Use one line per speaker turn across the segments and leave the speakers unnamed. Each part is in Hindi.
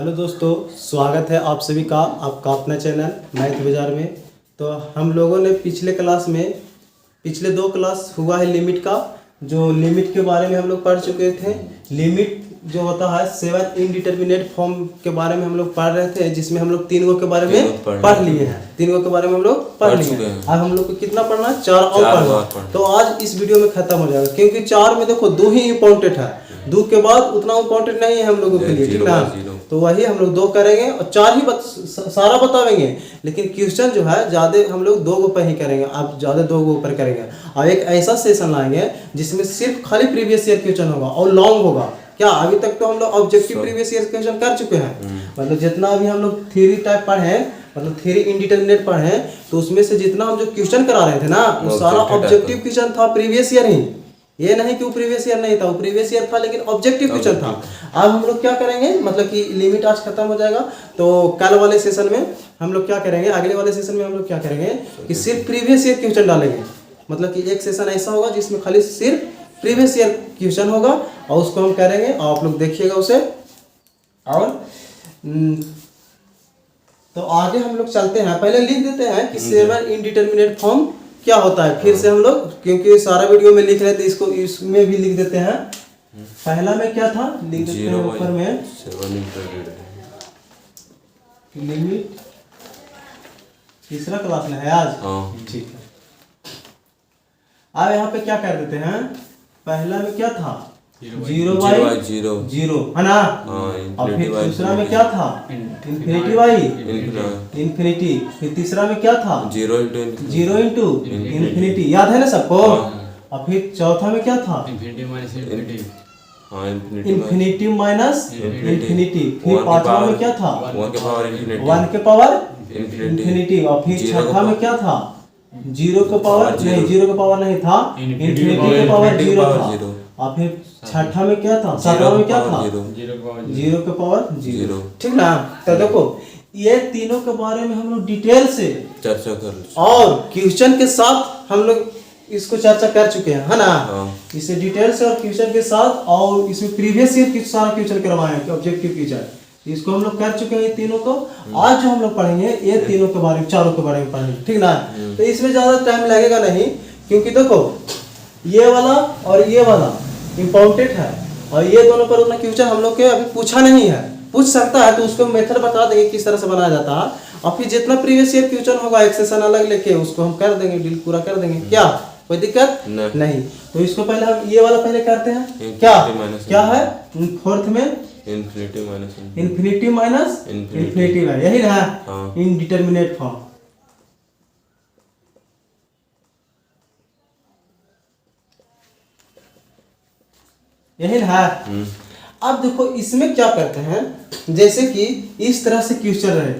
हेलो दोस्तों, स्वागत है आप सभी का आपका अपना चैनल मैथ बाजार में। तो हम लोगों ने पिछले 2 क्लास हुआ है लिमिट का, जो लिमिट के बारे में हम लोग पढ़ चुके थे। लिमिट जो होता है 7 इनडिटरमिनेट फॉर्म के बारे में हम लोग पढ़ रहे थे, जिसमें हम लोग 3 गो के बारे में पढ़ लिए हैं। 3 गो के बारे में हम लोग पढ़ लिए हैं। अब हम लोग को कितना पढ़ना है? 4 और पढ़ना। तो आज इस वीडियो में खत्म हो जाएगा, क्योंकि 4 में देखो 2 ही इम्पोर्टेंट है, 2 के बाद उतना इम्पोर्टेंट नहीं है हम लोगों के लिए, ठीक ना। तो वही हम लोग 2 करेंगे और 4 ही सारा बतावेंगे, लेकिन क्वेश्चन जो है ज़्यादा हम लोग 2 गो पर ही करेंगे। आप ज़्यादा 2 गो पर करेंगे और एक ऐसा सेशन लाएंगे जिसमें सिर्फ खाली प्रीवियस ईयर क्वेश्चन होगा और लॉन्ग होगा। क्या अभी तक तो हम लोग ऑब्जेक्टिव प्रीवियस ईयर क्वेश्चन कर चुके हैं, मतलब जितना अभी हम लोग थ्योरी टाइप पढ़े हैं, मतलब थ्योरी इनडिटरमिनेट पढ़े हैं, तो उसमें से जितना हम जो क्वेश्चन करा रहे थे ना, वो सारा ऑब्जेक्टिव क्वेश्चन था, प्रीवियस ईयर ही। ये नहीं कि वो प्रीवियस ईयर नहीं था, वो प्रीवियस ईयर था लेकिन ऑब्जेक्टिव क्वेश्चन था। अब हम लोग क्या करेंगे, मतलब कि लिमिट आज खत्म हो जाएगा, तो कल वाले सेशन में हम लोग क्या करेंगे, अगले वाले सेशन में हम लोग क्या करेंगे कि सिर्फ प्रीवियस ईयर क्वेश्चन डालेंगे। मतलब कि एक सेशन ऐसा होगा जिसमें खाली सिर्फ प्रीवियस ईयर क्वेश्चन होगा और उसको हम करेंगे और आप लोग देखिएगा उसे। और तो आगे हम लोग चलते हैं, पहले लिख देते हैं कि 7 इनडिटरमिनेट फॉर्म क्या होता है। फिर से हम लोग, क्योंकि सारा वीडियो में लिख रहे थे, इसको इसमें भी लिख देते हैं। पहला में क्या था, लिख देते हैं ऊपर में लिमिट। तीसरा क्लास में है आज, ठीक है। अब यहाँ पे क्या कर देते हैं, पहला में क्या था 0/0 है ना, और फिर दूसरा में क्या था इन्फिनिटी बाई इन्फिनिटी, फिर तीसरा में क्या था 0 इंटू इन्फिनिटी, याद है ना सबको। और फिर चौथा में क्या था इन्फिनिटी माइनस इन्फिनिटी, फिर पांचवा में क्या था 1 के पावर इन्फिनिटी, और फिर छठा में क्या था 0 के पावर नहीं था, इन्फिनिटी के पावर 0 था। और फिर छठा में क्या था, सातवां में क्या था 0 के पावर 0, ठीक ना। तो देखो ये तीनों के बारे में हम लोग डिटेल से चर्चा कर और क्वेश्चन के साथ हम लोग इसको चर्चा कर चुके हैं, है ना। इसे डिटेल से और क्वेश्चन के साथ, और इसमें प्रीवियस ईयर की सारा क्वेश्चन करवाए हैं, ऑब्जेक्टिव क्वेश्चन, इसको हम लोग कर चुके हैं। ये तीनों को आज जो हम लोग पढ़ेंगे, ये तीनों के बारे में, चारों के बारे में पढ़ेंगे, ठीक ना। तो इसमें ज्यादा टाइम लगेगा नहीं, क्योंकि देखो ये वाला और ये वाला इम्पोर्टेंट है, और ये दोनों पर उतना क्वेश्चन हम लोग के अभी पूछा नहीं है। पूछ सकता है तो उसको मेथड बता देंगे किस तरह से बनाया जाता है, और फिर जितना प्रीवियस ईयर क्वेश्चन होगा एक सेशन अलग लेके उसको हम कर देंगे, डील पूरा कर देंगे। क्या कोई दिक्कत नहीं। तो इसको पहले हम ये वाला पहले करते हैं। क्या है फोर्थ में इन्फिनिटी माइनस इन्फिनिटी है, यही ना इनडिटरमिनेट फॉर्म। यही ना। अब देखो इसमें क्या करते हैं, जैसे कि इस तरह से क्वेश्चन रहे,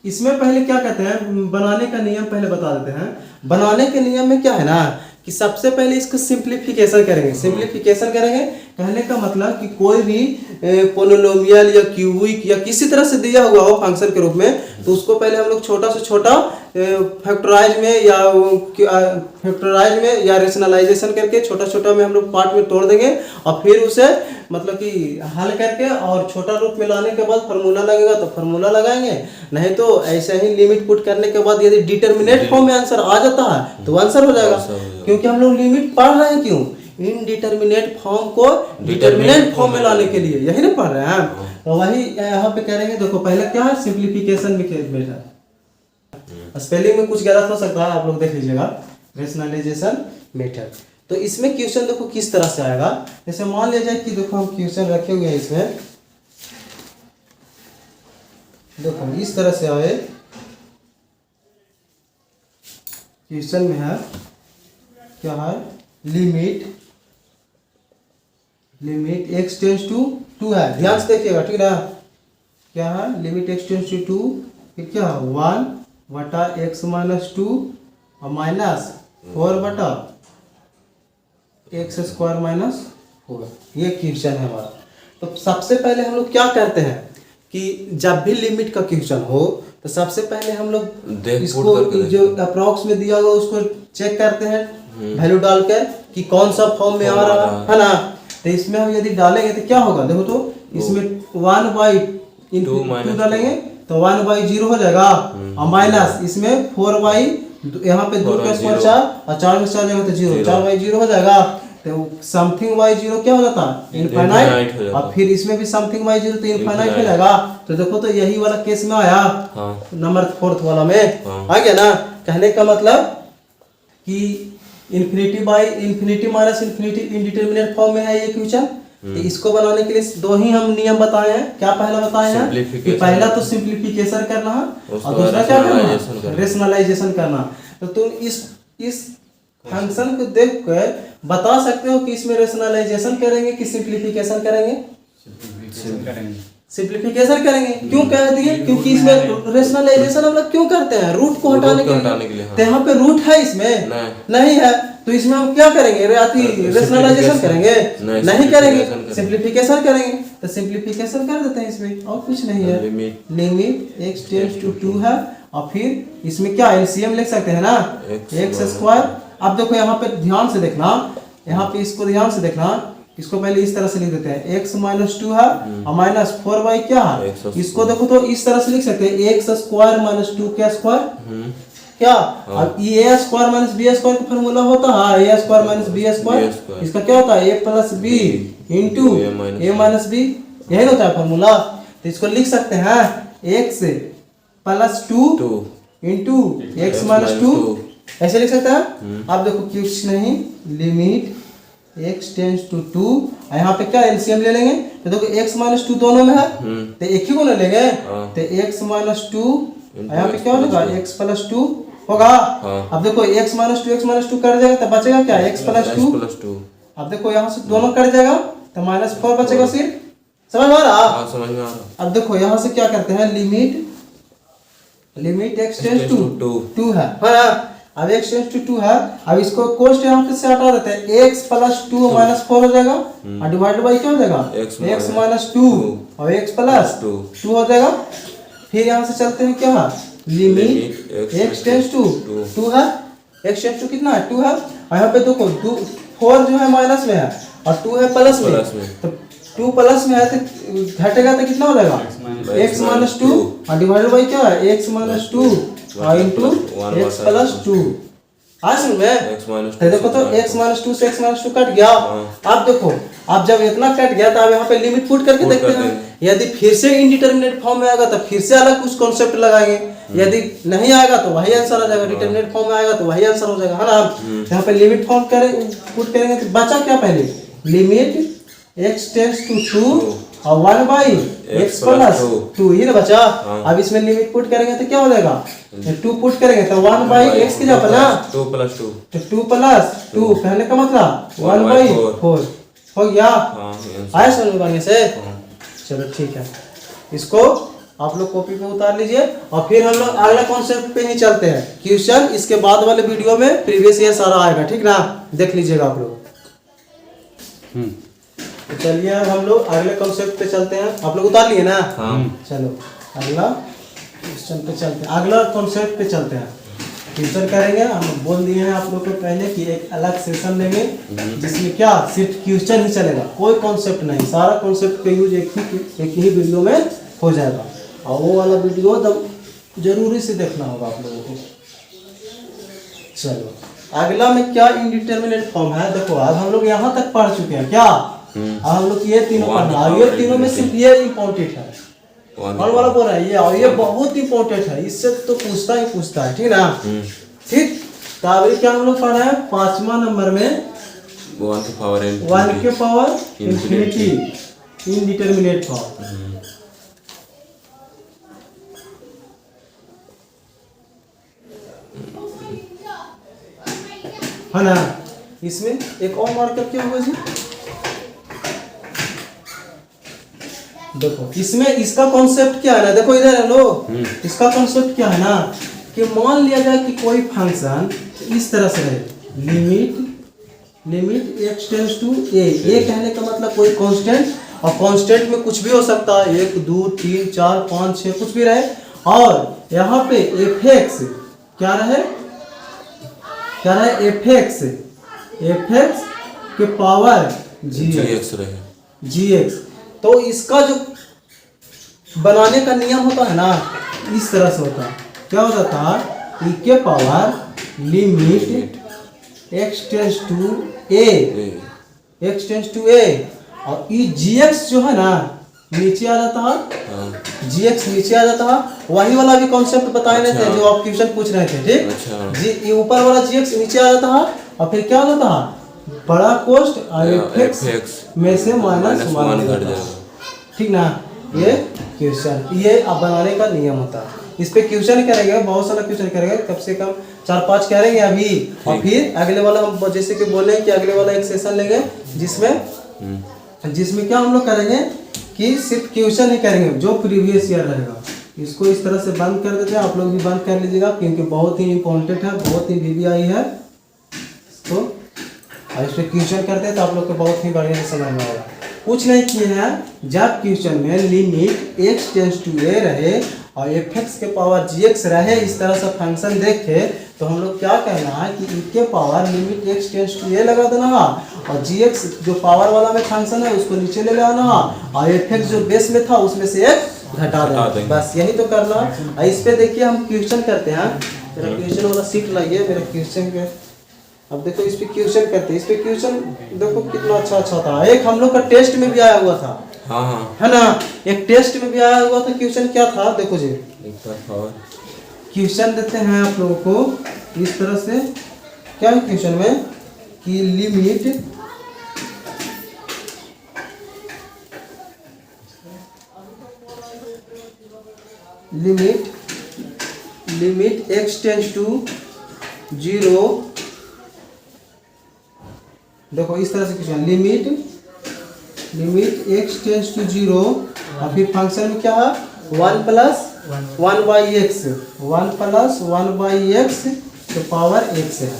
इसमें पहले क्या कहते हैं, बनाने का नियम पहले बता देते हैं। बनाने के नियम में क्या है ना कि सबसे पहले इसको सिंप्लीफिकेशन करेंगे। कहने का मतलब कि कोई भी पोलिनोमियल या क्यूबिक या किसी तरह से दिया हुआ हो फंक्शन के रूप में, तो उसको पहले हम लोग छोटा से छोटा फैक्टराइज में या रेशनलाइजेशन करके छोटा छोटा में हम लोग पार्ट में तोड़ देंगे, और फिर उसे मतलब कि हल करके और छोटा रूप में लाने के बाद फार्मूला लगेगा तो फार्मूला लगाएंगे, नहीं तो ऐसे ही लिमिट पुट करने के बाद यदि डिटरमिनेट फॉर्म में आंसर आ जाता है तो आंसर हो जाएगा। क्योंकि हम लोग लिमिट पढ़ रहे हैं, क्यों, इनडिटरमिनेट फॉर्म को डिटरमिनेंट फॉर्म में लाने के लिए, यही ना पढ़ रहे हैं। तो वही यहाँ पे करेंगे। देखो पहले क्या है, सिंप्लीफिकेशन मेथड। स्पेलिंग में कुछ गलत हो सकता है, आप लोग देख लीजिएगा। रेशनलाइजेशन मेथड, तो इसमें क्वेश्चन देखो किस तरह से आएगा। जैसे मान लिया जाए कि देखो हम क्वेश्चन रखे हुए हैं, इसमें देखो इस तरह से आए। क्वेश्चन में है क्या है, लिमिट x टेंड्स टू 2 है, ध्यान से देखिएगा, ठीक ना। क्या है, लिमिट x टेंड्स टू 2, फिर क्या है 1/x माइनस 2 और माइनस 4/x² माइनस 4, ये क्वेश्चन है हमारा। तो सबसे पहले हम लोग क्या करते हैं कि जब भी लिमिट का क्वेश्चन हो तो सबसे पहले हम लोग इसको जो अप्रॉक्स में दिया हुआ उसको चेक करते हैं, वैल्यू डालकर कि कौन सा फॉर्म में आ रहा है ना। तो इसमें हम यदि डालेंगे तो क्या होगा, देखो तो इसमें 1/2 डालेंगे तो 1/0 हो जाएगा, और माइनस इसमें 4/, यहाँ पे 2 का स्क्वायर 4 और 4 में 4 जाएगा तो 0, 4/0 हो जाएगा। तो समथिंग y0 क्या हो जाता है, इनफाइनाइट, और फिर इसमें भी समथिंग y0 तो इनफाइनाइट हो जाएगा। तो देखो तो यही वाला केस में आया, नंबर 4 वाला में आ गया ना। कहने का मतलब कि infinity by infinity minus infinity indeterminate form में है ये क्वेश्चन। तो इसको बनाने के लिए दो ही हम नियम बताए हैं। क्या पहला बताए हैं कि पहला तो सिंप्लीफिकेशन करना है और दूसरा क्या करना है, रेशनलाइजेशन करना। तो तुम इस फंक्शन को देख कर बता सकते हो कि इसमें रेशनलाइजेशन करेंगे कि सिंप्लीफिकेशन करेंगे। सिंप्लीफिकेशन करेंगे। क्यों कह दिए, क्योंकि इसमें रेशनलाइजेशन हम लोग क्यों करते हैं, रूट को हटाने के लिए। तो यहाँ पे रूट है इसमें नहीं है, तो इसमें हम क्या करेंगे, रेशनलाइजेशन करेंगे नहीं करेंगे, सिंप्लीफिकेशन करेंगे। तो सिंप्लीफिकेशन कर देते हैं इसमें, और कुछ नहीं है। लिमिट x टेंड्स टू 2 है, और फिर इसमें क्या एलसीएम लिख सकते हैं ना, x²। अब देखो यहाँ पे ध्यान से देखना, यहाँ पे इसको ध्यान से देखना, इसको पहले इस तरह से लिख देते हैं, x-2 है और माइनस 4y क्या है, इसको देखो तो इस तरह से लिख सकते हैं, x² - 2 क्या स्क्वायर क्या। अब ये a² - b² का फार्मूला होता है, a² - b², इसका क्या होता है, a + b into a - b, यही होता है फार्मूला। तो इसको लिख सकते हैं x + 2 इंटू x - 2, ऐसे लिख सकते हैं। अब देखो कुछ नहीं, लिमिट x टेंड्स टू 2, यहाँ पे क्या एलसीएम ले लेंगे, तो देखो x - 2 दोनों में है, तो एक ही को ना लेंगे, तो x - 2 यहाँ पे क्या होगा, x + 2 होगा। अब देखो x - 2 कर जाएगा तो बचेगा क्या, x + 2। अब देखो यहाँ से दोनों कर जाएगा तो -4 बचेगा सिर्फ, समझ में आ रहा।
समझ में आ रहा।
अब देखो यहाँ से क्या करते हैं, लिमिट x टेंड्स टू 2 है ना। अब x टेंड्स टू 2 है, अब इसको कोष्ट यहाँ पे से हटा देते हैं, x + 2 -4 हो जाएगा, और डिवाइड बाई क्या हो जाएगा, x - 2 और x + 2 हो जाएगा। फिर यहाँ से चलते हैं क्या, लिमिट x टेंड्स टू 2 है, x टेंड्स टू कितना है, 2 है, और यहाँ पे देखो 4 जो है माइनस में है और 2 है प्लस में, तो 2 प्लस में है तो घटेगा तो कितना हो जाएगा, x - 2 और डिवाइडेड बाई क्या है, x - 2 इंटू x + 2। हाँ सुन में देखो तो x - 2 से x - 2 कट गया। अब देखो, अब जब इतना कट गया तो अब यहाँ पे लिमिट पुट करके देखते हैं, यदि फिर से इनडिटरमिनेट फॉर्म में आएगा तो फिर से अलग कुछ कॉन्सेप्ट लगाएंगे, यदि नहीं आएगा तो वही आंसर आ जाएगा, डिटरमिनेट फॉर्म में आएगा तो वही आंसर हो जाएगा, है ना। यहाँ पे लिमिट फॉर्म पुट करेंगे तो बचा क्या, पहले लिमिट x टेंड्स टू 2 और 1/x + 2 ये ना बचा। अब इसमें लिमिट पुट करेंगे तो क्या हो जाएगा, 2 पुट करेंगे तो 1/x की जगह ना
2 + 2,
तो 2 + 2 कहने का मतलब 1/4 हो गया। आया समझ में बढ़िया से, चलो ठीक है। इसको आप लोग कॉपी पे उतार लीजिए, और फिर हम लोग अगला कॉन्सेप्ट पे ही चलते हैं। क्वेश्चन इसके बाद वाले वीडियो में प्रीवियस ईयर सारा आएगा, ठीक ना, देख लीजिएगा आप लोग। तो चलिए अब हम लोग अगले कॉन्सेप्ट पे चलते हैं। आप लोग उतार लिए ना, चलो अगला क्वेश्चन पे चलते हैं, अगला कॉन्सेप्ट पे चलते हैं। क्वेश्चन करेंगे, हम बोल दिए हैं आप लोग को पहले कि एक अलग सेशन लेंगे जिसमें क्या सिर्फ क्वेश्चन ही चलेगा, कोई कॉन्सेप्ट नहीं, सारा कॉन्सेप्ट का यूज एक ही वीडियो में हो जाएगा, और वो वाला वीडियो तब जरूरी से देखना होगा आप लोगों को। चलो अगला में क्या इनडिटरमिनेट फॉर्म है, देखो अब हम लोग यहाँ तक पढ़ चुके हैं क्या, अब हम लोग ये तीनों पढ़ना, ये तीनों में सिर्फ ये इम्पोर्टेंट है, कौन वाला बोल रहा है ये, और ये बहुत इम्पोर्टेंट है, इससे तो पूछता है, ठीक ना। ठीक, तो अभी क्या हम लोग पढ़ रहे हैं, 5वां नंबर में 1 के पावर इंफिनिटी इनडिटरमिनेट फॉर्म। है ना, इसमें एक और मार्कर क्या होगा जी, देखो इसमें इसका कॉन्सेप्ट क्या है ना, देखो इधर है लो, इसका कॉन्सेप्ट क्या है ना कि मान लिया जाए कि कोई फंक्शन इस तरह से है, limit x tends to a, ये कहने का मतलब कोई कांस्टेंट, और कांस्टेंट में कुछ भी हो सकता है, 1 2 3 4 5 6 कुछ भी रहे, और यहाँ पे fx क्या रहे fx के पावर gx, तो इसका जो बनाने का नियम होता है ना, इस तरह से होता है। क्या होता था, e के power limit x tends to a, x tends to a, और ई gx जो है ना नीचे आ जाता है, gx नीचे आ जाता है। वही वाला भी कॉन्सेप्ट बताए रहे थे जो आप क्वेश्चन पूछ रहे थे, ठीक। जी ये ऊपर वाला gx नीचे आ जाता है, और फिर क्या होता है, बड़ा कोष्ट f में से -1 घट जाएगा, ठीक ना। ये क्वेश्चन, ये अब बनाने का नियम होता है। इस पे क्वेश्चन करेंगे, बहुत सारा क्वेश्चन करेंगे, कम से कम 4-5 करेंगे अभी, और फिर अगले वाला हम जैसे कि बोले कि अगले वाला एक सेशन लेंगे जिसमें क्या हम लोग करेंगे कि सिर्फ क्वेश्चन ही करेंगे जो प्रीवियस ईयर रहेगा। इसको इस तरह से बंद कर देते हैं, आप लोग भी बंद कर लीजिएगा क्योंकि बहुत ही इंपॉर्टेंट है, बहुत ही VVI है। तो इस पर क्वेश्चन करते हैं तो आप लोग को बहुत ही बढ़िया से समझ में आएगा। कुछ नहीं किए हैं, जब क्वेश्चन में limit x tends to a रहे और fx के पावर gx रहे, इस तरह से फंक्शन देखे, तो हम लोग क्या कहना है कि e के power limit x tends to a लगा देना है, और gx जो पावर वाला में फंक्शन है उसको नीचे ले आना है, और fx जो बेस में था उसमें से एक घटा देना, बस यही तो करना है। इस पे देखिए हम क्वेश्चन करते हैं, मेरा क्वेश्चन वाला सीट लाइए, मेरा क्वेश्चन के अब देखो इस पे क्वेश्चन करते हैं। इस पे क्वेश्चन देखो कितना अच्छा था, एक हम लोग का टेस्ट में भी आया हुआ था, है ना, एक टेस्ट में भी आया हुआ था। क्वेश्चन क्या था देखो जी, क्वेश्चन देते हैं आप लोगों को इस तरह से, क्या है क्वेश्चन में कि लिमिट x टेंस टू 0, देखो इस तरह से question, limit x tends to 0, और फिर फंक्शन में क्या है 1 प्लस 1/x, 1 प्लस 1/x तो पावर x है।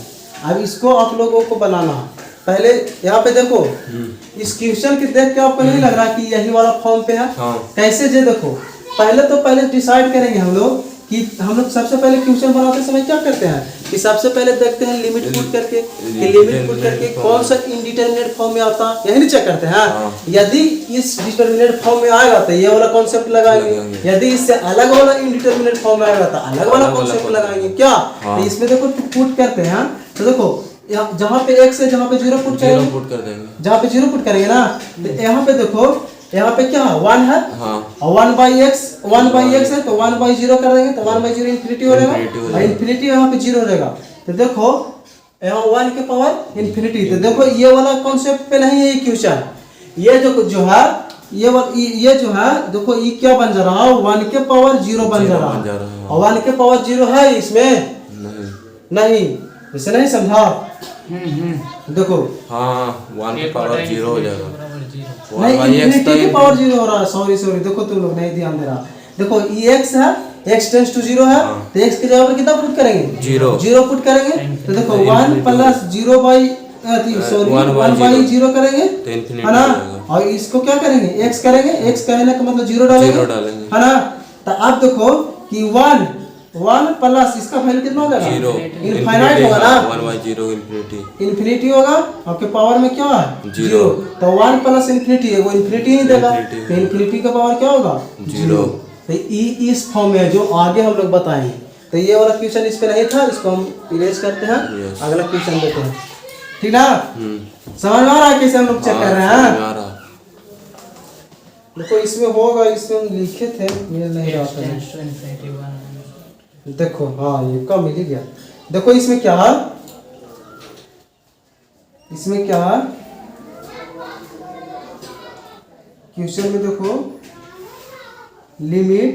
अब इसको आप लोगों को बनाना है। पहले यहाँ पे देखो, इस क्वेश्चन के देख के आपको नहीं लग रहा कि यही वाला फॉर्म पे है। कैसे जे देखो, पहले डिसाइड करेंगे हम लोग कि हम लोग सबसे पहले क्वेश्चन बनाते समय क्या करते हैं कि सबसे पहले देखते हैं लिमिट पुट करके, कि लिमिट पुट करके कौन सा इनडिटरमिनेट फॉर्म में आता है, यही नहीं चेक करते हैं। यदि इस डिटरमिनेट फॉर्म में आएगा तो ये वाला कॉन्सेप्ट लगाएंगे, यदि इससे अलग वाला इनडिटरमिनेट फॉर्म में आएगा तो अलग वाला कॉन्सेप्ट लगाएंगे। क्या तो इसमें देखो पुट करते हैं, तो देखो जहाँ पे x है, जहाँ पे 0 पुट करेंगे, जहाँ पे 0 पुट करेंगे ना, तो यहाँ पे देखो, यहाँ पे क्या 1 है, और 1/x है, तो 1/0 कर देंगे, तो 1/0 इन्फिनिटी हो जाएगा, और इन्फिनिटी यहाँ पे 0 रहेगा। तो देखो यहाँ 1 के पावर इन्फिनिटी, तो देखो ये वाला कॉन्सेप्ट पे नहीं है ये क्वेश्चन, ये जो है ये जो है देखो ये क्या बन जा रहा है, 1 के पावर 0 बन जा रहा है, और 1 के पावर 0 है इसमें नहीं, इसे नहीं समझा। देखो हाँ 1 के पावर 0 हो जाएगा, नहीं इन्फिनिटी के पावर 0 हो रहा है, सॉरी देखो तुम लोग नहीं ध्यान दे रहा। देखो ये x है, x टेंस टू 0 है, तो x के जगह पर कितना पुट करेंगे 0 पुट करेंगे, तो देखो 1 प्लस 0 बाई 1/0 करेंगे, है ना, और इसको क्या करेंगे x करेंगे, x कहने का मतलब 0 डालेंगे, है ना। तो अब देखो कि 1 प्लस इसका वैल्यू कितना होगा, इनफाइनाइट होगा ना, 1/0 इन्फिनिटी होगा, आपके पावर में क्या है 0, तो 1 प्लस इन्फिनिटी है वो इन्फिनिटी नहीं देगा, तो इन्फिनिटी का पावर क्या होगा 0। तो इस फॉर्म में जो आगे हम लोग बताएंगे, तो ये वाला क्वेश्चन इस पे नहीं था, इसको हम इरेज करते हैं, अगला क्वेश्चन देते हैं, ठीक ना। समझ में आ रहा है कैसे हम लोग चेक कर रहे हैं। देखो इसमें होगा, इसमें हम लिखे थे, मिल नहीं रहा था, देखो हाँ ये कम मिल गया। देखो इसमें क्या है, क्वेश्चन में देखो limit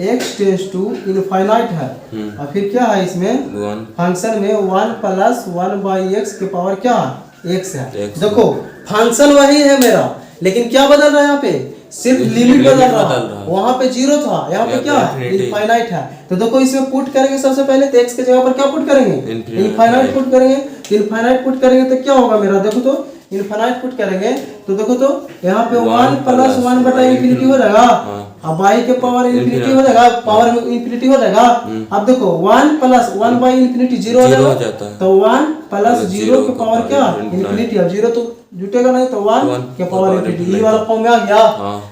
x tends to infinite है, और फिर क्या है इसमें फंक्शन में 1 प्लस 1/x के पावर क्या है x है। देखो फंक्शन वही है मेरा, लेकिन क्या बदल रहा है यहाँ पे, सिर्फ लिमिट बदल रहा है, वहाँ पे 0 था, यहाँ पे क्या है इनफाइनाइट है। तो देखो इसमें पुट करेंगे सबसे पहले, तो x के जगह पर क्या पुट करेंगे इनफाइनाइट पुट करेंगे, इनफाइनाइट पुट करेंगे तो क्या होगा मेरा, देखो तो इनफाइनाइट पुट करेंगे तो देखो तो यहाँ पे 1 प्लस 1/∞ हो जाएगा, अब y के पावर इन्फिनिटी हो जाएगा, पावर में इन्फिनिटी हो जाएगा। अब देखो 1 प्लस 1 बाई इन्फिनिटी 0 हो जाएगा, तो 1 प्लस 0 के पावर क्या इन्फिनिटी। अब 0 तो जुटेगा नहीं, तो 1 के पावर इन्फिनिटी। ये वाला फॉर्म में आ गया।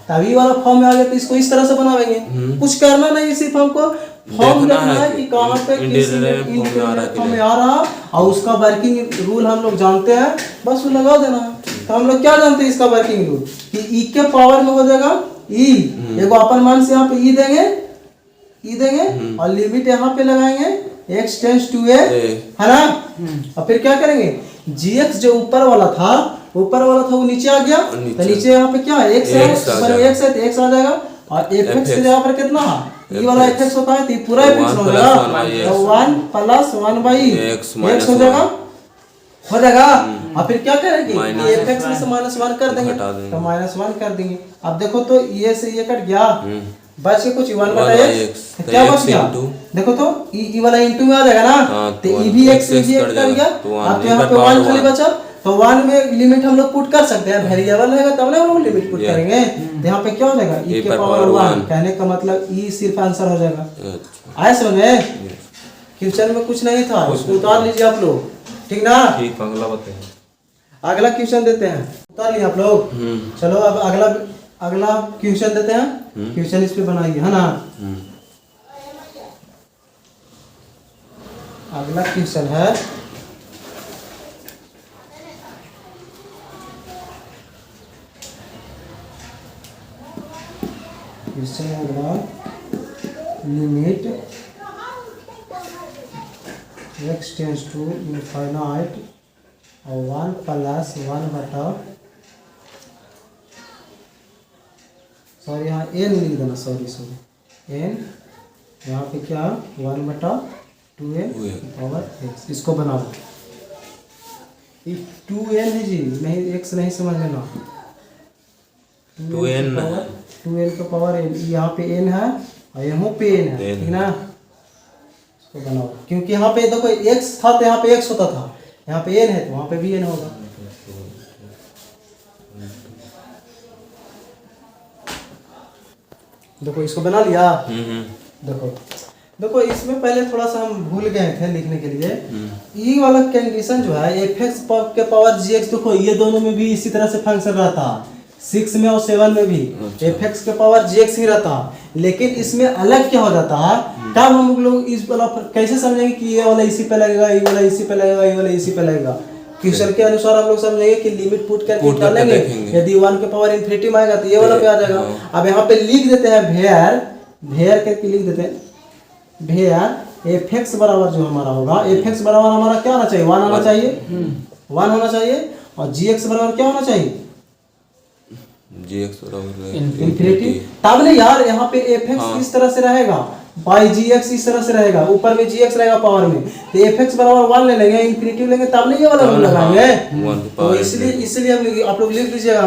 तभी वाला फॉर्म में आ गया, तो इसको इस तरह से बनावेंगे। कुछ करना नहीं, सिर्फ हमको फॉर्म देखना है कि कहाँ पे किस फॉर्म में आ रहा, और उसका वर्किंग रूल हम लोग जानते हैं, बस वो लगा देना है। तो हम लोग क्या जानते हैं इसका वर्किंग रूल, कि ई के पावर में हो जाएगा ई, एगो अपन मान से यहाँ पे ई देंगे और लिमिट यहाँ पे लगाएंगे x टेंस टू a, है ना। और फिर क्या करेंगे, gx जो ऊपर वाला था वो नीचे आ गया, तो नीचे यहाँ पे क्या है x है, ऊपर में x है तो x आ जाएगा, और fx के जगह पर कितना है, ये वाला fx होता है, तो पूरा fx हो जाएगा, तो 1 प्लस 1 बाई x हो जाएगा। और फिर क्या करेंगे, fx में से -1 कर देंगे, तो -1 कर देंगे। अब देखो तो ये से ये कट गया, बच के कुछ 1 बटा x, क्या बच गया, देखो तो ई वाला इनटू में आ जाएगा ना, तो ई भी x कर गया। अब तो यहाँ पे 1 खाली बचा, तो 1 में लिमिट हम लोग पुट कर सकते हैं, वेरिएबल रहेगा तब ना हम लोग लिमिट पुट करेंगे। तो यहाँ पे क्या हो जाएगा, e के पावर 1, कहने का मतलब e सिर्फ आंसर हो जाएगा। आए समझ में, क्वेश्चन में कुछ नहीं था, उसको उतार लीजिए आप लोग, ठीक ना।
ठीक, अगला बताइए।
अगला क्वेश्चन देते हैं, उतार लिए आप लोग। चलो अब अगला क्वेश्चन देते हैं, क्वेश्चन इस पे बनाइए, है ना। अगला क्वेश्चन है, क्वेश्चन अगला, limit x tends to infinite और 1 प्लस 1 बटा, सॉरी यहाँ n लिख देना, सॉरी n, यहाँ पे क्या 1 बटा 2n पावर x, इसको बनाओ। ये 2n है जी, नहीं x नहीं समझ लेना, 2n का पावर n, यहाँ पे n है और यहाँ पे n है, ठीक ना। इसको बनाओ, क्योंकि यहाँ पे देखो x था तो यहाँ पे x होता था, यहाँ पे n है तो वहाँ पे भी n होगा। देखो इसको बना लिया। देखो इसमें पहले थोड़ा सा हम भूल गए थे लिखने के लिए, ई वाला कंडीशन जो है fx के पावर gx, देखो ये दोनों में भी इसी तरह से फंक्शन रहता, 6 में और 7 में भी fx के पावर gx ही रहता। लेकिन इसमें अलग क्या हो जाता है, तब हम लोग इस वाला कैसे समझेंगे कि ये वाला इसी पे लगेगा, ये वाला इसी पे लगेगा, ये वाला इसी पे लगेगा। क्वेश्चन के अनुसार हम लोग समझेंगे कि लिमिट पुट करके डालेंगे, यदि 1 के पावर इन्फिनिटी में आएगा तो ये वाला पे आ जाएगा। अब यहाँ पे लिख देते हैं भेयर करके लिख देते हैं, भेयर fx बराबर जो हमारा होगा, fx बराबर हमारा क्या होना चाहिए, 1 आना चाहिए, 1 होना चाहिए, और gx बराबर क्या होना चाहिए,
gx बराबर
इन्फिनिटी। तब नहीं यार, यहाँ पे fx इस तरह से रहेगा, बाई gx इस तरह से रहेगा, ऊपर में gx रहेगा पावर में, तो fx बराबर 1 ले लेंगे, इन्फिनिटी लेंगे, तब नहीं ये वाला रूल लगाएंगे। तो इसलिए हम आप लोग लिख लीजिएगा,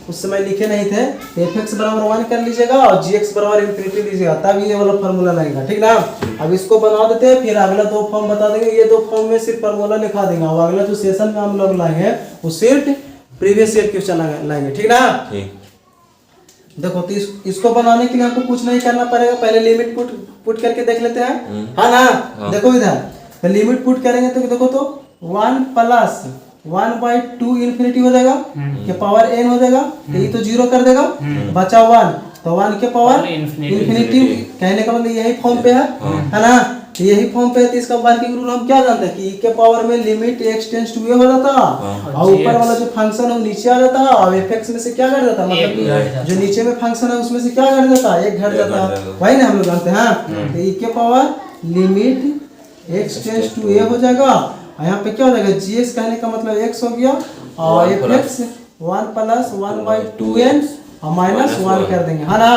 उस समय लिखे नहीं थे, fx बराबर 1 कर लीजिएगा और gx बराबर इन्फिनिटी लीजिएगा, तब ये वाला फार्मूला लगेगा, ठीक ना। अब इसको बना देते हैं, फिर अगला 2 फॉर्म बता देंगे, ये 2 फॉर्म में सिर्फ फार्मूला लिखा देंगे, और अगला जो सेशन में हम लोग लाएंगे वो सिर्फ प्रीवियस ईयर क्वेश्चन लाएंगे, ठीक ना। देखो तो इसको बनाने के लिए हमको कुछ नहीं करना पड़ेगा, पहले लिमिट पुट करके देख लेते हैं, हाँ ना। देखो इधर तो लिमिट पुट करेंगे तो देखो तो 1 प्लस 1 बाई 2 इन्फिनिटी हो जाएगा, के पावर n हो जाएगा, तो ये तो 0 कर देगा, बचा 1, तो 1 के पावर इन्फिनिटी, कहने का मतलब यही फॉर्म पे है ना, यही फॉर्म पे है। तो इसका वर्किंग रूल हम क्या जानते हैं कि e के पावर में limit x tends to a हो जाता, और ऊपर वाला जो फंक्शन है वो नीचे आ जाता, और fx में से क्या घट जाता, मतलब कि जो नीचे में फंक्शन है उसमें से क्या घट जाता, 1 घट जाता, वही ना हम लोग जानते हैं। तो e के power limit x tends to a हो जाएगा, और यहाँ पे क्या हो जाएगा, gx कहने का मतलब x हो गया, और fx 1 प्लस 1 बाई 2n और -1 कर देंगे, है ना।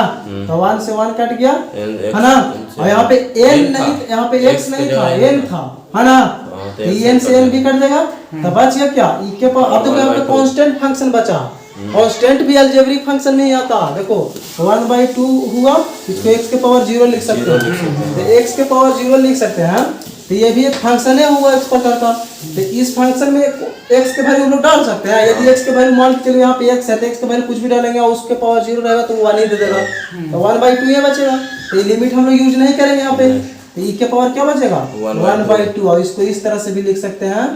तो 1 से 1 कट गया, है ना, और यहाँ पे n नहीं, यहाँ पे x नहीं था, n था, है ना, तो n से n भी कट जाएगा, तो बच गया क्या, e के पावर। अब देखो यहाँ पे कांस्टेंट फंक्शन बचा, कांस्टेंट भी अलजेब्रिक फंक्शन में ही आता, देखो 1/2 हुआ, इसको x के पावर 0 लिख सकते हैं, तो x के पावर 0 लिख सकते हैं, तो तो ये भी एक फंक्शन है हुआ इस प्रकार का। तो इस फंक्शन में एक्स के वैल्यू हम लोग डाल सकते हैं। यदि एक्स के वैल्यू मान के चलिए यहाँ पे एक्स है तो एक्स के वैल्यू कुछ भी डालेंगे और उसके पावर 0 रहेगा तो 1 ही दे देगा, तो 1/2 ये बचेगा। तो ये लिमिट हम लोग यूज नहीं करेंगे यहाँ पे, तो ई के पावर क्या बचेगा 1/2। और इसको इस तरह से भी लिख सकते हैं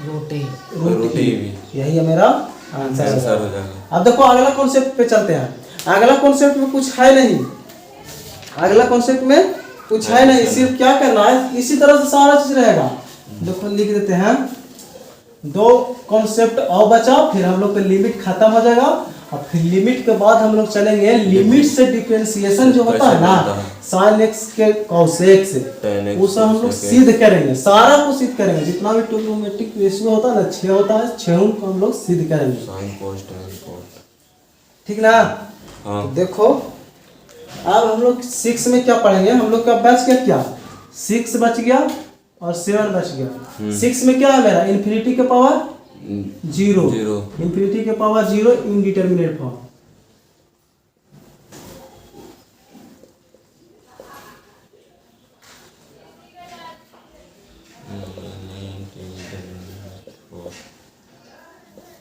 रूट ई। यही है मेरा आंसर हो जाएगा। अब देखो अगला कॉन्सेप्ट पे चलते हैं। अगला कॉन्सेप्ट में कुछ है नहीं, अगला कॉन्सेप्ट में कुछ है नहीं, सिर्फ क्या करना है इसी तरह से सारा चीज रहेगा। देखो लिख देते हैं, 2 कॉन्सेप्ट और बचा, फिर हम लोग का लिमिट खत्म हो जाएगा और फिर लिमिट के बाद हम लोग चलेंगे लिमिट से डिफरेंशिएशन जो होता है ना sin x के cos x, उसे हम लोग सिद्ध करेंगे, सारा को सिद्ध करेंगे। जितना भी ट्रिग्नोमेट्रिक रेशियो होता है ना 6 होता है, 6 को हम लोग सिद्ध करेंगे, ठीक ना। तो देखो अब हम लोग 6 में क्या पढ़ेंगे, हम लोग का बच गया क्या 6 बच गया और 7 बच गया। 6 में क्या है मेरा इन्फिनिटी के पावर 0, इन्फिनिटी के पावर 0 इनडिटरमिनेट फॉर्म।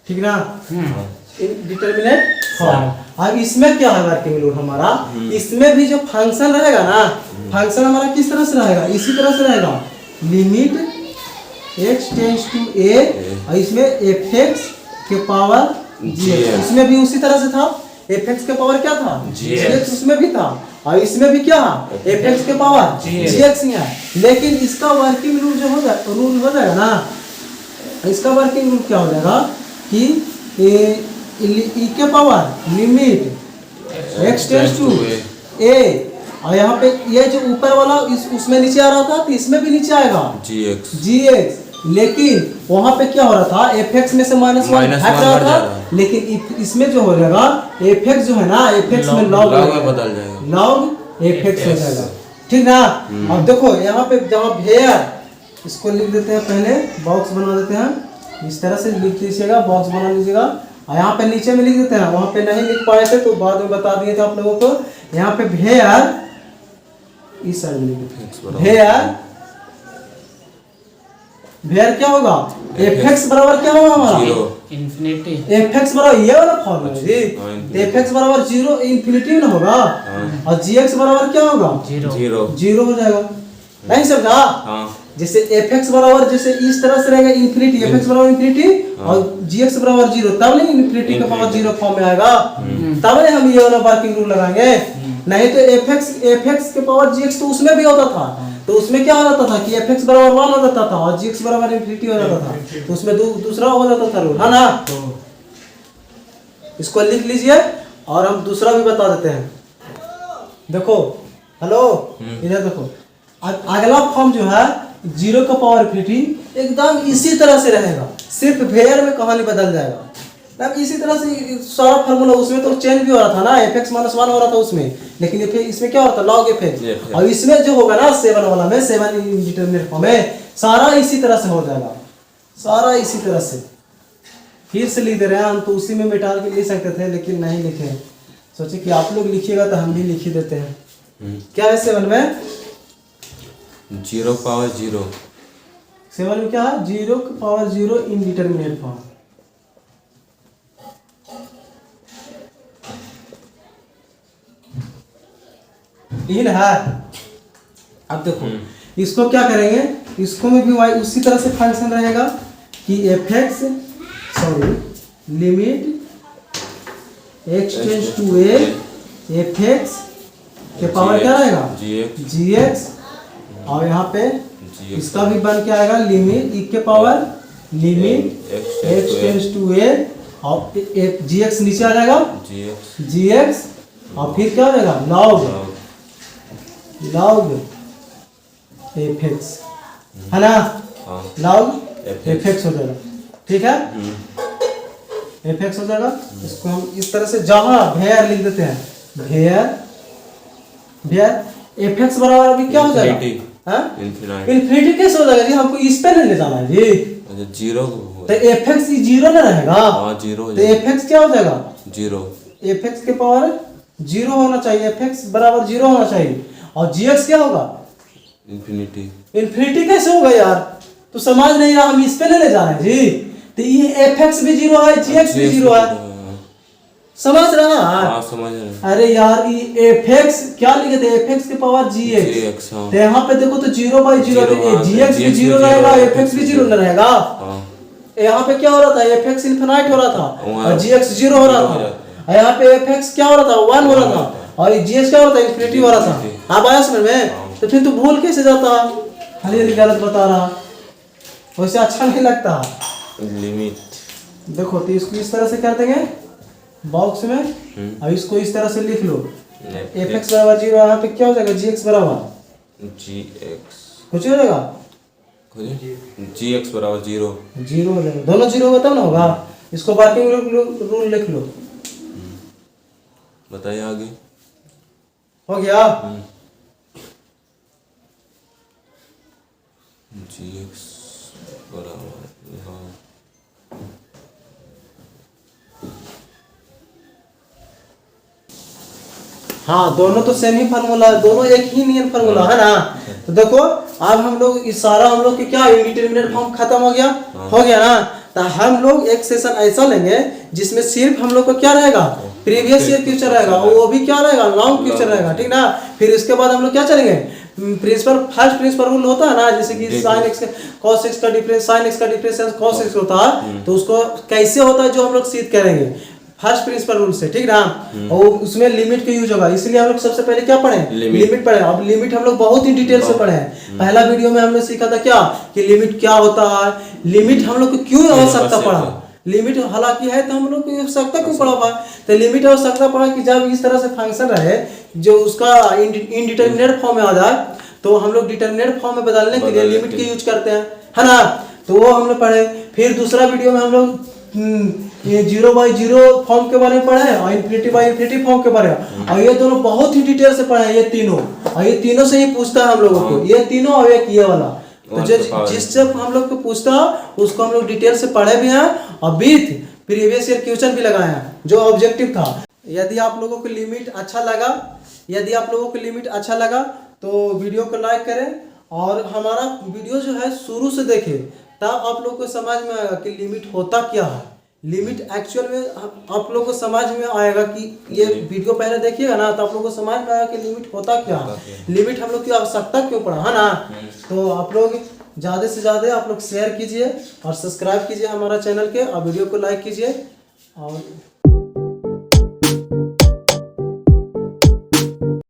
ठीक ना, इनडिटरमिनेट फॉर्म। अब इसमें क्या है वर्किंग रूल हमारा, इसमें भी जो फंक्शन रहेगा ना, फंक्शन हमारा किस तरह से रहेगा, इसी तरह से रहेगा, limit x tends to a और इसमें fx के पावर gx, इसमें भी उसी तरह से था, fx के पावर क्या था gx, उसमें भी था, और इसमें भी क्या fx के पावर gx है। लेकिन इसका वर्किंग रूल जो हो जाएगा ना, इसका वर्किंग रूल क्या हो जाएगा कि ई के power limit x tends to a, और यहाँ पे ये जो ऊपर वाला उसमें नीचे आ रहा था तो इसमें भी नीचे आएगा gx। लेकिन वहाँ पे क्या हो रहा था fx में से -1 हट रहा था, लेकिन इसमें जो हो जाएगा fx जो है ना, fx में log बदल जाएगा, log fx हो जाएगा, ठीक ना। अब देखो यहाँ पे जहाँ भेयर, इसको लिख देते हैं, पहले बॉक्स बना देते हैं, इस तरह से लिख लीजिएगा, बॉक्स बना लीजिएगा, और यहाँ पे नीचे में लिख देते हैं, वहाँ पे नहीं लिख पाए थे तो बाद में बता दिए थे आप लोगों को। यहाँ पे भेयर, इस साइड में लिख देते हैं, भेयर क्या होगा fx बराबर क्या होगा हमारा इन्फिनिटी, fx बराबर ये वाला फॉर्म है जी, fx बराबर 0 इन्फिनिटी ना होगा, और gx बराबर क्या होगा 0 हो जाएगा, नहीं समझा। जैसे fx बराबर जैसे इस तरह से रहेगा इन्फिनिटी, fx बराबर इन्फिनिटी और gx बराबर 0, तब नहीं इन्फिनिटी का पावर 0 फॉर्म में आएगा, तब नहीं हम ये वाला वर्किंग रूल लगाएंगे। नहीं तो fx के पावर gx तो उसमें भी होता था, तो उसमें क्या हो जाता था कि fx बराबर 1 हो जाता था और gx बराबर इन्फिनिटी हो जाता था, तो उसमें दूसरा हो जाता था रूल, है ना। इसको लिख लीजिए और हम दूसरा भी बता देते हैं। देखो हेलो, इधर देखो, अगला फॉर्म जो है 0 का पावर इन्फिनिटी एकदम इसी तरह से रहेगा, सिर्फ भेयर में कहानी बदल जाएगा। अब इसी तरह से सारा फार्मूला, उसमें तो चेंज भी हो रहा था ना, fx -1 हो रहा था उसमें, लेकिन इसमें क्या हो रहा था log fx, और इसमें जो होगा ना 7 वाला में 7 इंडिटरमिनेट फॉर्म में, सारा इसी तरह से हो जाएगा, सारा इसी तरह से। फिर से लिख दे रहे हैं हम, तो उसी में मिटा के लिख सकते थे लेकिन नहीं लिखे, सोचे कि आप लोग लिखिएगा तो हम भी लिख ही देते हैं। क्या है 7 में
0 पावर 0,
7 में क्या है 0 का पावर 0 इनडिटरमिनेट फॉर्म। इन है। अब देखो इसको क्या करेंगे, इसको में भी उसी तरह से फंक्शन रहेगा कि limit x tends to a, fx के पावर क्या रहेगा gx, और यहाँ पे इसका भी बन के आएगा लिमिट e के power limit x tends to a, और gx नीचे आ जाएगा gx, और फिर क्या हो जाएगा log fx, है ना, log fx हो जाएगा, ठीक है, fx हो जाएगा। इसको हम इस तरह से जहाँ भेयर लिख देते हैं, भेयर fx बराबर अभी क्या हो जाएगा इन्फिनिटी कैसे हो जाएगा जी, हमको इस पे नहीं ले जाना है जी,
0
तो fx 0 ना रहेगा, तो fx क्या हो जाएगा
0,
fx के पावर 0 होना चाहिए, fx बराबर 0 होना चाहिए, और gx क्या होगा
इन्फिनिटी,
इन्फिनिटी कैसे होगा यार? तू समझ नहीं रहा, हम इस पे ले जा रहे हैं जी। तो ये एफ एक्स भी जीरो है, जी एक्स भी जीरो है, समझ रहा है?
हाँ समझ रहे हैं।
अरे यार ये एफ एक्स क्या लिखे थे, एफ एक्स के पावर जी एक्स।
हाँ।
तो यहाँ पे देखो तो zero by zero, g x भी जीरो रहेगा, एफ एक्स भी जीरो रहेगा।
हाँ।
यहाँ पे क्या हो रहा था, एफ एक्स इन्फिनाइट हो रहा था और जी एक्स जीरो हो रहा था। और यहाँ पे एफ एक्स क्या हो रहा था, वन हो रहा था, और जी एक्स क्या हो रहा था, इन्फिनिटी हो रहा था। आप आया समझ में? तो फिर तू भूल कैसे जाता, खाली गलत बता रहा, वैसे अच्छा नहीं लगता।
लिमिट
देखो तो इसको इस तरह से कर देंगे बॉक्स में, और इसको इस तरह से लिख लो, एफ एक्स बराबर जीरो, यहाँ पे क्या हो जाएगा, जी एक्स बराबर
जी एक्स,
कुछ हो जाएगा,
जी एक्स बराबर जीरो,
जीरो हो जाएगा। दोनों जीरो होगा तब ना होगा। इसको वर्किंग रूल लिख लो।
बताइए आगे।
हो गया।
जी एक्स बराबर, हाँ
हाँ, दोनों तो सेम ही फार्मूला है, दोनों एक ही नियम फार्मूला है ना। तो देखो अब हम लोग इस सारा हम लोग के क्या इंडिटरमिनेट फॉर्म खत्म हो गया, हो गया ना। तो हम लोग एक सेशन ऐसा लेंगे जिसमें सिर्फ हम लोग को क्या रहेगा, प्रीवियस ईयर फ्यूचर रहेगा, वो भी क्या रहेगा, लॉन्ग फ्यूचर रहेगा, ठीक ना। फिर इसके बाद हम लोग क्या चलेंगे, फर्स्ट प्रिंसिपल रूल होता है ना, जैसे कि साइन एक्स कॉस एक्स का डिफरेंस, साइन एक्स का डिफरेंस कॉस एक्स होता है, तो उसको कैसे होता है जो हम लोग सीध करेंगे फर्स्ट प्रिंसिपल रूल से, ठीक ना। और उसमें लिमिट का यूज होगा, इसलिए हम लोग सबसे पहले क्या पढ़े, लिमिट पढ़े। अब लिमिट हम लोग बहुत ही डिटेल से पढ़े हैं। पहला वीडियो में हमने सीखा था क्या कि लिमिट क्या होता है, लिमिट हम लोग को क्यों आवश्यकता पड़ा, लिमिट हालांकि है तो हम लोग को आवश्यकता क्यों पड़ा हुआ। तो लिमिट आवश्यकता पड़ा कि जब इस तरह से फंक्शन रहे जो उसका इनडिटरमिनेट फॉर्म में आ जाए, तो हम लोग डिटरमिनेट फॉर्म में बदलने के लिए लिमिट के यूज करते हैं, है ना। तो वो हम लोग पढ़े। फिर दूसरा वीडियो में हम लोग ये जीरो बाई जीरो फॉर्म के बारे में पढ़ा है और इन्फिनिटी बाई इन्फिनिटी फॉर्म के बारे में, और ये दोनों बहुत ही डिटेल से पढ़ा है, ये तीनों, और ये तीनों से ही पूछता है हम लोगों को, ये तीनों और एक ये वाला। तो जिससे हम लोग को पूछता उसको हम लोग डिटेल से पढ़े भी हैं और विथ प्रीवियस ईयर क्वेश्चन भी लगाए हैं जो ऑब्जेक्टिव था। यदि आप लोगों को लिमिट अच्छा लगा, यदि आप लोगों को लिमिट अच्छा लगा तो वीडियो को लाइक करें, और हमारा वीडियो जो है शुरू से देखें, तब आप लोग को समझ में आएगा कि लिमिट होता क्या है। लिमिट एक्चुअल में आप लोग को समझ में आएगा कि ये वीडियो पहले देखिएगा ना, तो आप लोग को समझ में आएगा कि लिमिट होता क्या है, लिमिट हम लोग की आवश्यकता क्यों पड़ा, है ना। तो आप लोग ज़्यादा से ज़्यादा आप लोग शेयर कीजिए और सब्सक्राइब कीजिए हमारा चैनल के, और वीडियो को लाइक कीजिए। और